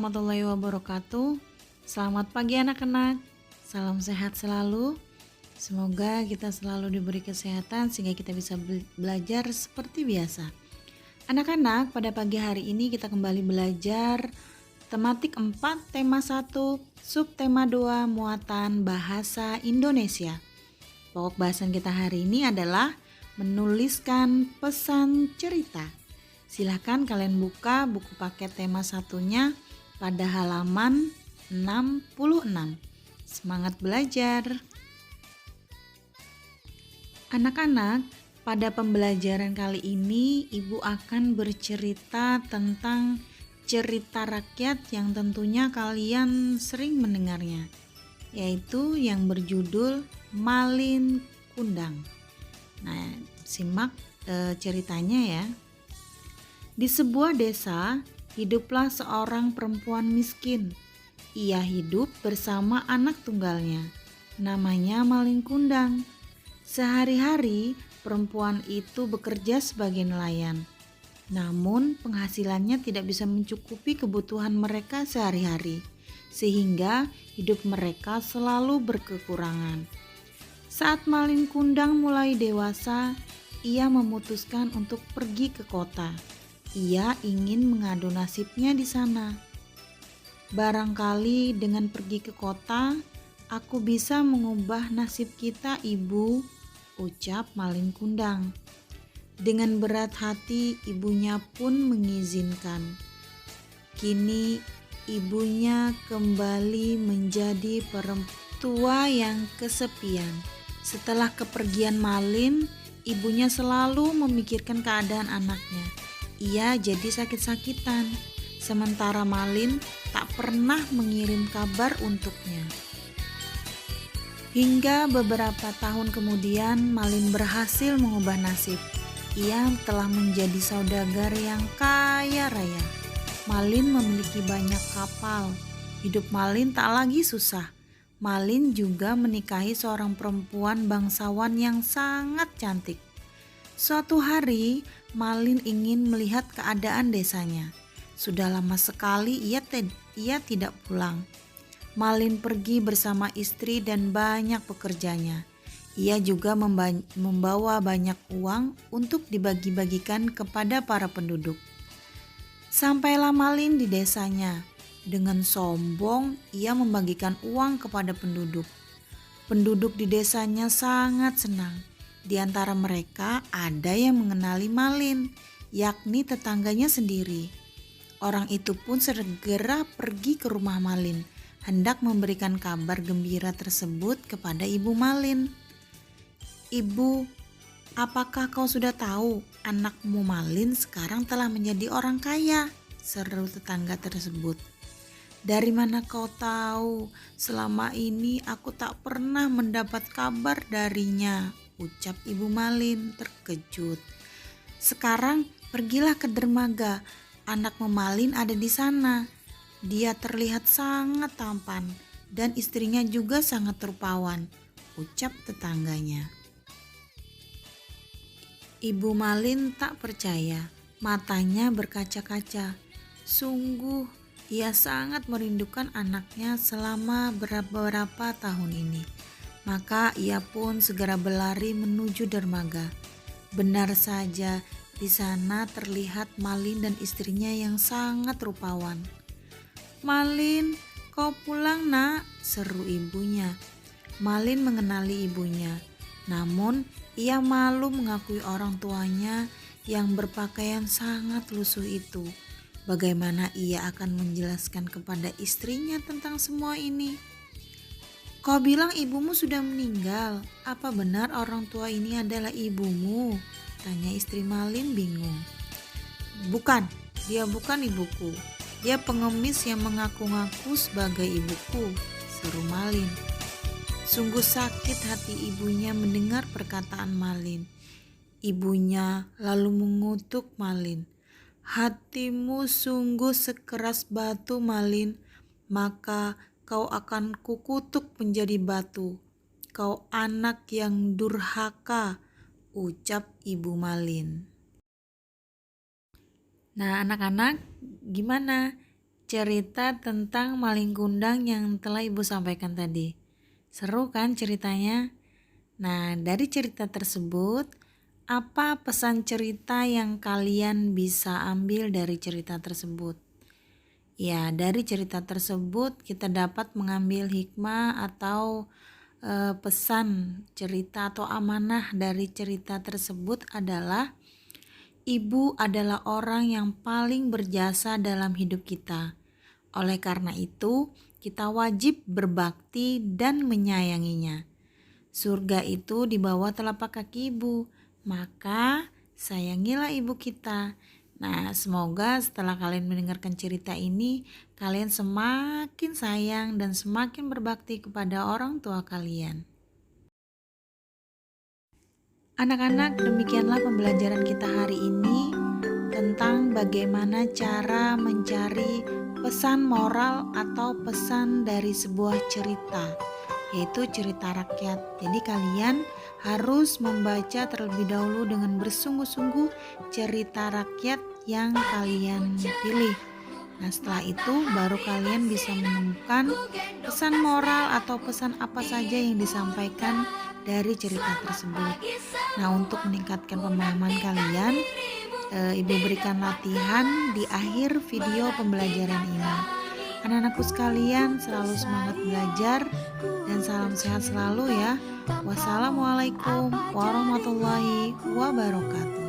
warahmatullahi wabarakatuh. Selamat pagi anak-anak. Salam sehat selalu. Semoga kita selalu diberi kesehatan sehingga kita bisa belajar seperti biasa. Anak-anak, pada pagi hari ini kita kembali belajar tematik 4, tema 1, subtema 2, muatan bahasa Indonesia. Pokok bahasan kita hari ini adalah menuliskan pesan cerita. Silahkan kalian buka buku paket tema satunya pada halaman 66. Semangat belajar! Anak-anak, pada pembelajaran kali ini Ibu akan bercerita tentang cerita rakyat yang tentunya kalian sering mendengarnya, yaitu yang berjudul Malin Kundang. Nah, simak ceritanya ya. Di sebuah desa, hiduplah seorang perempuan miskin. Ia hidup bersama anak tunggalnya, namanya Malin Kundang. Sehari-hari, perempuan itu bekerja sebagai nelayan. Namun, penghasilannya tidak bisa mencukupi kebutuhan mereka sehari-hari, sehingga hidup mereka selalu berkekurangan. Saat Malin Kundang mulai dewasa, ia memutuskan untuk pergi ke kota. Ia ingin mengadu nasibnya di sana. Barangkali dengan pergi ke kota, aku bisa mengubah nasib kita, Ibu, ucap Malin Kundang. Dengan berat hati, ibunya pun mengizinkan. Kini, ibunya kembali menjadi perempuan yang kesepian. Setelah kepergian Malin, ibunya selalu memikirkan keadaan anaknya. Ia jadi sakit-sakitan, sementara Malin tak pernah mengirim kabar untuknya. Hingga beberapa tahun kemudian, Malin berhasil mengubah nasib. Ia telah menjadi saudagar yang kaya raya. Malin memiliki banyak kapal. Hidup Malin tak lagi susah. Malin juga menikahi seorang perempuan bangsawan yang sangat cantik. Suatu hari, Malin ingin melihat keadaan desanya. Sudah lama sekali ia tidak pulang. Malin pergi bersama istri dan banyak pekerjanya. Ia juga membawa banyak uang untuk dibagi-bagikan kepada para penduduk. Sampailah Malin di desanya. Dengan sombong, ia membagikan uang kepada penduduk. Penduduk di desanya sangat senang. Di antara mereka ada yang mengenali Malin, yakni tetangganya sendiri. Orang itu pun segera pergi ke rumah Malin, hendak memberikan kabar gembira tersebut kepada Ibu Malin. "Ibu, apakah kau sudah tahu anakmu Malin sekarang telah menjadi orang kaya?" seru tetangga tersebut. "Dari mana kau tahu? Selama ini aku tak pernah mendapat kabar darinya," ucap Ibu Malin terkejut. "Sekarang pergilah ke dermaga. Anak Malin ada di sana. Dia terlihat sangat tampan dan istrinya juga sangat rupawan," ucap tetangganya. Ibu Malin tak percaya. Matanya berkaca-kaca. Sungguh, ia sangat merindukan anaknya selama beberapa tahun ini. Maka ia pun segera berlari menuju dermaga. Benar saja, di sana terlihat Malin dan istrinya yang sangat rupawan. "Malin, kau pulang nak," seru ibunya. Malin mengenali ibunya, namun ia malu mengakui orang tuanya yang berpakaian sangat lusuh itu. Bagaimana ia akan menjelaskan kepada istrinya tentang semua ini? "Kau bilang ibumu sudah meninggal. Apa benar orang tua ini adalah ibumu?" tanya istri Malin bingung. "Bukan, dia bukan ibuku. Dia pengemis yang mengaku-ngaku sebagai ibuku," seru Malin. Sungguh sakit hati ibunya mendengar perkataan Malin. Ibunya lalu mengutuk Malin. "Hatimu sungguh sekeras batu, Malin. Maka kau akan kukutuk menjadi batu. Kau anak yang durhaka," ucap Ibu Malin. Nah, anak-anak, gimana? cerita tentang maling kundang yang telah Ibu sampaikan tadi. Seru kan ceritanya? Nah, dari cerita tersebut, apa pesan cerita yang kalian bisa ambil dari cerita tersebut? Ya, dari cerita tersebut kita dapat mengambil hikmah atau pesan cerita atau amanah dari cerita tersebut adalah ibu adalah orang yang paling berjasa dalam hidup kita. Oleh karena itu, kita wajib berbakti dan menyayanginya. Surga itu di bawah telapak kaki ibu, maka sayangilah ibu kita. Nah, semoga setelah kalian mendengarkan cerita ini, kalian semakin sayang dan semakin berbakti kepada orang tua kalian. Anak-anak, demikianlah pembelajaran kita hari ini tentang bagaimana cara mencari pesan moral atau pesan dari sebuah cerita, yaitu cerita rakyat. Jadi kalian harus membaca terlebih dahulu dengan bersungguh-sungguh cerita rakyat yang kalian pilih. Nah, setelah itu baru kalian bisa menemukan pesan moral atau pesan apa saja yang disampaikan dari cerita tersebut. Nah, untuk meningkatkan pemahaman kalian, Ibu berikan latihan di akhir video pembelajaran ini. Anak-anakku sekalian selalu semangat belajar dan salam sehat selalu ya. Wassalamualaikum warahmatullahi wabarakatuh.